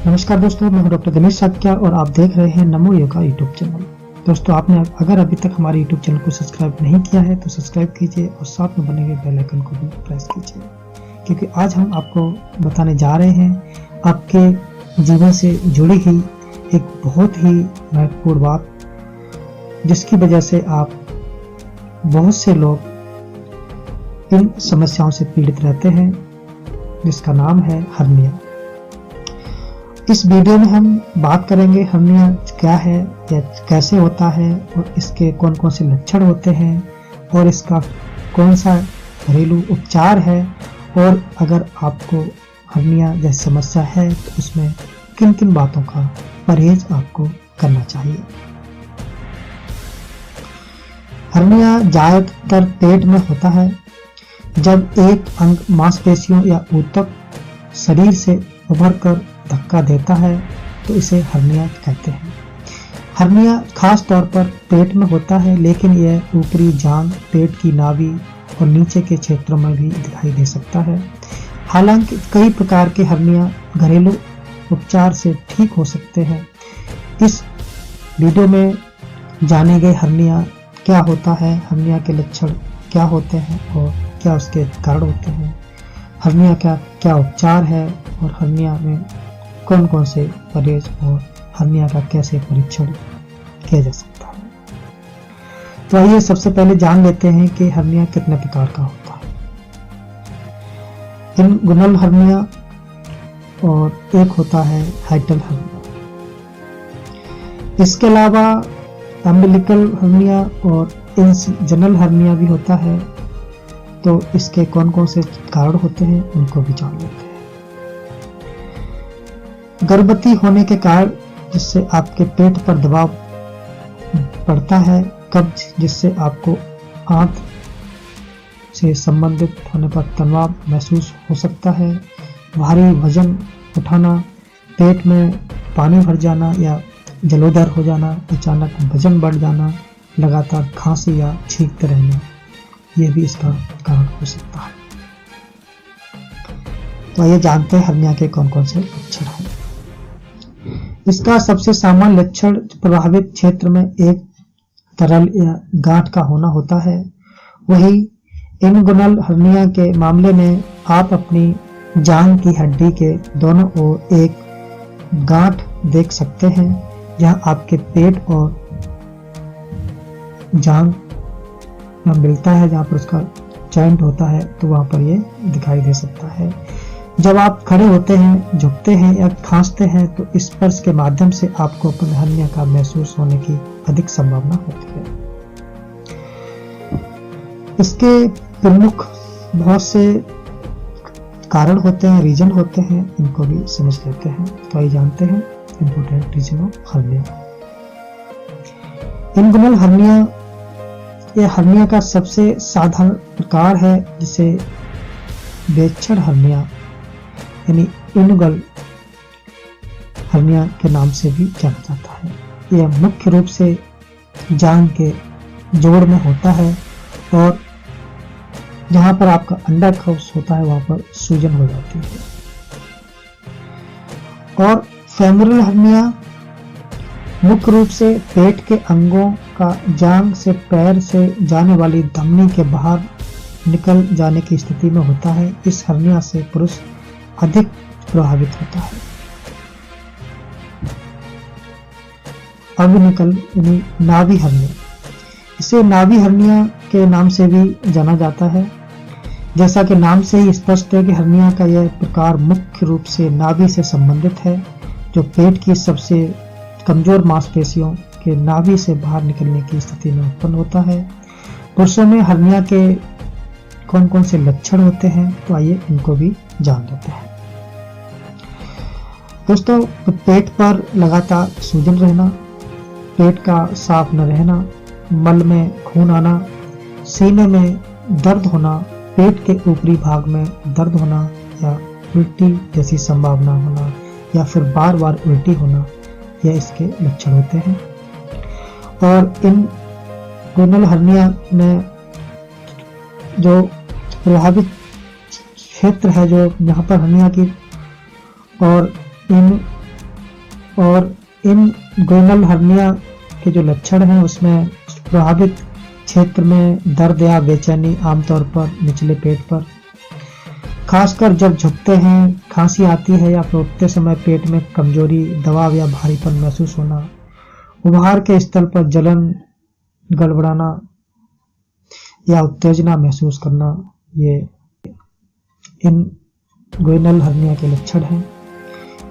नमस्कार दोस्तों, मैं हूं डॉक्टर दिनेश साक्या और आप देख रहे हैं नमो योगा यूट्यूब चैनल। दोस्तों, आपने अगर अभी तक हमारे यूट्यूब चैनल को सब्सक्राइब नहीं किया है तो सब्सक्राइब कीजिए और साथ में बने हुए बेल आइकन को भी प्रेस कीजिए, क्योंकि आज हम आपको बताने जा रहे हैं आपके जीवन से जुड़ी हुई एक बहुत ही महत्वपूर्ण बात, जिसकी वजह से आप बहुत से लोग इन समस्याओं से पीड़ित रहते हैं, जिसका नाम है हर्निया। इस वीडियो में हम बात करेंगे हर्निया क्या है या कैसे होता है और इसके कौन कौन से लक्षण होते हैं और इसका कौन सा घरेलू उपचार है, और अगर आपको हर्निया जैसी समस्या है तो उसमें किन किन बातों का परहेज आपको करना चाहिए। हर्निया ज्यादातर पेट में होता है। जब एक अंग मांसपेशियों या ऊतक शरीर से उभरकर धक्का देता है तो इसे हर्निया कहते हैं। हर्निया खास तौर पर पेट में होता है, लेकिन यह ऊपरी जांघ, पेट की नाभि और नीचे के क्षेत्रों में भी दिखाई दे सकता है। हालांकि कई प्रकार के हर्निया घरेलू उपचार से ठीक हो सकते हैं। इस वीडियो में जाने गए हर्निया क्या होता है, हर्निया के लक्षण क्या होते हैं और क्या उसके कारण होते हैं, हर्निया का क्या उपचार है और हर्निया में कौन कौन से परहेज और हर्निया का कैसे परीक्षण किया जा सकता है। तो आइए सबसे पहले जान लेते हैं कि हर्निया कितने प्रकार का होता है। इनगुनल हर्निया और एक होता है हाइटल हर्निया। इसके अलावा अम्बिलिकल हर्निया और इंसजनल हर्निया भी होता है। तो इसके कौन कौन से कारण होते हैं उनको भी जान लेते हैं। गर्भवती होने के कारण जिससे आपके पेट पर दबाव पड़ता है, कब्ज जिससे आपको आंत से संबंधित होने पर तनाव महसूस हो सकता है, भारी वजन उठाना, पेट में पानी भर जाना या जलोदर हो जाना, अचानक वजन बढ़ जाना, लगातार खांसी या छींकते रहना, यह भी इसका कारण हो सकता है। तो आइए जानते हैं हर्निया के कौन कौन से लक्षण हैं। इसका सबसे सामान्य लक्षण प्रभावित क्षेत्र में एक तरल या गांठ का होना होता है। वही इनगुनल हर्निया के मामले में आप अपनी जांघ की हड्डी के दोनों ओर एक गांठ देख सकते हैं, जहां आपके पेट और जांघ में मिलता है, जहां पर उसका जॉइंट होता है, तो वहां पर ये दिखाई दे सकता है। जब आप खड़े होते हैं, झुकते हैं या खांसते हैं तो स्पर्श के माध्यम से आपको अपने हर्निया का महसूस होने की अधिक संभावना होती है। इसके प्रमुख बहुत से कारण होते हैं, रीजन होते हैं, इनको भी समझ लेते हैं। तो आइए जानते हैं important reason of hernia. Inguinal hernia यह हर्निया का सबसे साधारण प्रकार है, जिसे बेक्षण हर्निया यानी इनगुनल हर्निया के नाम से भी जाना जाता है। यह मुख्य रूप से जांघ के जोड़ में होता है और जहां पर आपका अंडाकोश होता है वहां पर सूजन हो जाती है। और फेमोरल हर्निया मुख्य रूप से पेट के अंगों का जांघ से पैर से जाने वाली धमनी के बाहर निकल जाने की स्थिति में होता है। इस हर्निया से पुरुष अधिक प्रभावित होता है। अविनिकल यानी नाभि हर्निया, इसे नाभि हर्निया के नाम से भी जाना जाता है। जैसा कि नाम से ही स्पष्ट है कि हर्निया का यह प्रकार मुख्य रूप से नाभि से संबंधित है, जो पेट की सबसे कमजोर मांसपेशियों के नाभि से बाहर निकलने की स्थिति में उत्पन्न होता है। पुरुषों में हर्निया के कौन कौन से लक्षण होते हैं, तो आइए इनको भी जान लेते हैं। दोस्तों, पेट पर लगातार सूजन रहना, पेट का साफ न रहना, मल में खून आना, सीने में दर्द होना, पेट के ऊपरी भाग में दर्द होना या उल्टी जैसी संभावना होना या फिर बार बार उल्टी होना, यह इसके लक्षण होते हैं। और इन इनगुनल हर्निया में जो प्रभावित क्षेत्र है, जो यहाँ पर हर्निया की और इन और इन गोइनल हर्निया के जो लक्षण हैं उसमें प्रभावित क्षेत्र में दर्द या बेचैनी, आमतौर पर निचले पेट पर, खासकर जब झुकते हैं, खांसी आती है या फिर उठते समय पेट में कमजोरी, दबाव या भारीपन महसूस होना, उभार के स्थल पर जलन, गड़बड़ाना या उत्तेजना महसूस करना, ये इन गोइनल हर्निया के लक्षण हैं।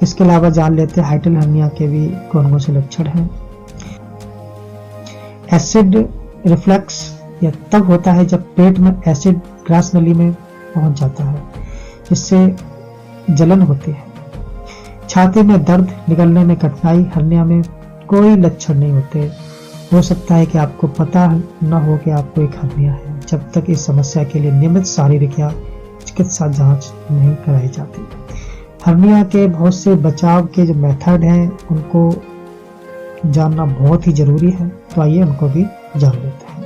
इसके अलावा जान लेते हैं हाइटल हर्निया के भी कौन कौन से लक्षण हैं। एसिड रिफ्लक्स यह तब होता है जब पेट में एसिड ग्रास नली में पहुंच जाता है, जिससे जलन होती है। छाती में दर्द, निकलने में कठिनाई। हर्निया में कोई लक्षण नहीं होते। हो सकता है कि आपको पता न हो कि आपको एक हर्निया है, जब तक इस समस्या के लिए नियमित शारीरिक या चिकित्सा जांच नहीं कराई जाती। हर्निया के बहुत से बचाव के जो मेथड हैं उनको जानना बहुत ही जरूरी है, तो आइए उनको भी जान लेते हैं।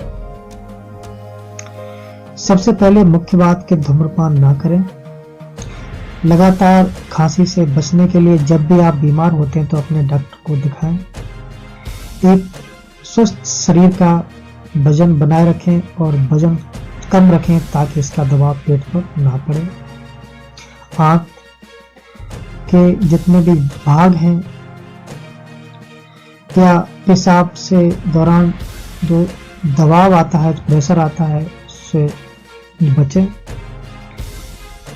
सबसे पहले मुख्य बात कि धूम्रपान ना करें। लगातार खांसी से बचने के लिए जब भी आप बीमार होते हैं तो अपने डॉक्टर को दिखाएं। एक स्वस्थ शरीर का वजन बनाए रखें और वजन कम रखें ताकि इसका दबाव पेट पर ना पड़े। आंख के जितने भी भाग हैं या पेशाब से दौरान जो दबाव आता है, प्रेशर आता है, उससे बचें।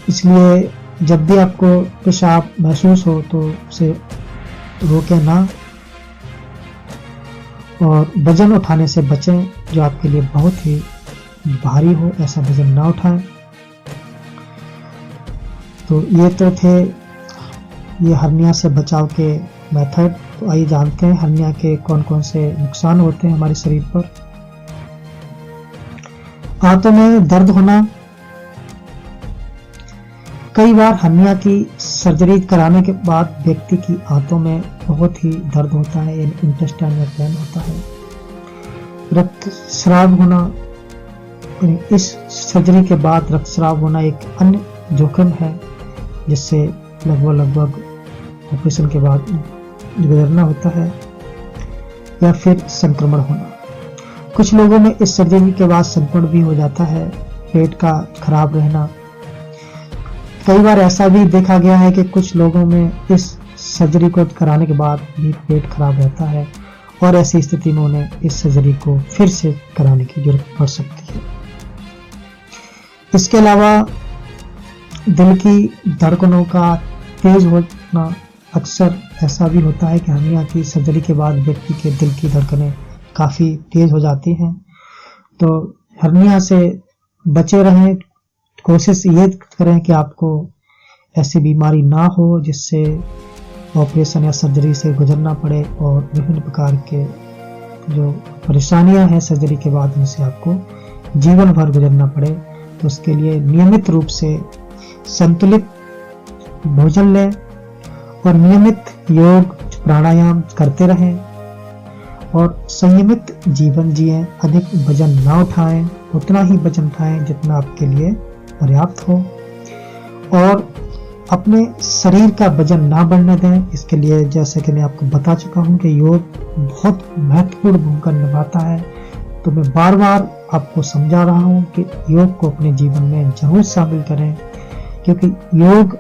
इसलिए जब भी आपको पेशाब महसूस हो तो उसे रोकें ना, और वजन उठाने से बचें जो आपके लिए बहुत ही भारी हो, ऐसा वजन ना उठाएं। तो ये तो थे ये हर्निया से बचाव के मेथड। तो आइए जानते हैं हर्निया के कौन कौन से नुकसान होते हैं हमारे शरीर पर। आंतों में दर्द होना। कई बार हर्निया की सर्जरी कराने के बाद व्यक्ति की आंतों में बहुत ही दर्द होता है, इंटेस्टाइन में पेन होता है। रक्तस्राव होना, इस सर्जरी के बाद रक्तस्राव होना एक अन्य जोखिम है जिससे लगभग ऑपरेशन के बाद गुजरना होता है। या फिर संक्रमण होना। कुछ लोगों में इस सर्जरी के बाद संक्रमण भी हो जाता है। पेट का खराब रहना। कई बार ऐसा भी देखा गया है कि कुछ लोगों में इस सर्जरी को कराने के बाद भी पेट खराब रहता है और ऐसी स्थिति में उन्हें इस सर्जरी को फिर से कराने की जरूरत पड़ सकती है। इसके अलावा दिल की धड़कनों का तेज होना। अक्सर ऐसा भी होता है कि हर्निया की सर्जरी के बाद व्यक्ति के दिल की धड़कनें काफी तेज हो जाती हैं। तो हर्निया से बचे रहें। कोशिश ये करें कि आपको ऐसी बीमारी ना हो जिससे ऑपरेशन या सर्जरी से गुजरना पड़े और विभिन्न प्रकार के जो परेशानियां हैं सर्जरी के बाद उनसे आपको जीवन भर गुजरना पड़े। तो उसके लिए नियमित रूप से संतुलित भोजन लें और नियमित योग प्राणायाम करते रहें और संयमित जीवन जिएं। अधिक वजन ना उठाएं, उतना ही वजन उठाएं जितना आपके लिए पर्याप्त हो और अपने शरीर का वजन ना बढ़ने दें। इसके लिए जैसे कि मैं आपको बता चुका हूं कि योग बहुत महत्वपूर्ण भूमिका निभाता है। तो मैं बार बार आपको समझा रहा हूं कि योग को अपने जीवन में जरूर शामिल करें, क्योंकि योग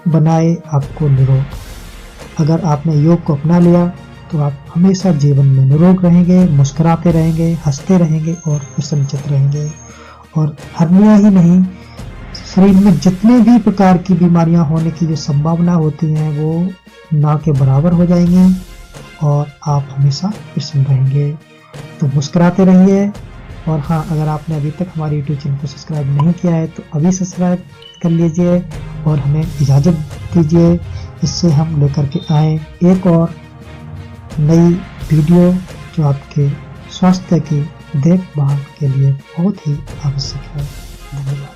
बनाए आपको निरोग। अगर आपने योग को अपना लिया तो आप हमेशा जीवन में निरोग रहेंगे, मुस्कुराते रहेंगे, हंसते रहेंगे और प्रसन्नचित्त रहेंगे। और हर्निया ही नहीं, शरीर में जितने भी प्रकार की बीमारियां होने की जो संभावना होती हैं वो ना के बराबर हो जाएंगी और आप हमेशा प्रसन्न रहेंगे। तो मुस्कुराते रहिए। और हाँ, अगर आपने अभी तक हमारे YouTube चैनल को सब्सक्राइब नहीं किया है तो अभी सब्सक्राइब कर लीजिए और हमें इजाज़त दीजिए, इससे हम लेकर के आए एक और नई वीडियो जो आपके स्वास्थ्य की देखभाल के लिए बहुत ही आवश्यक है। धन्यवाद।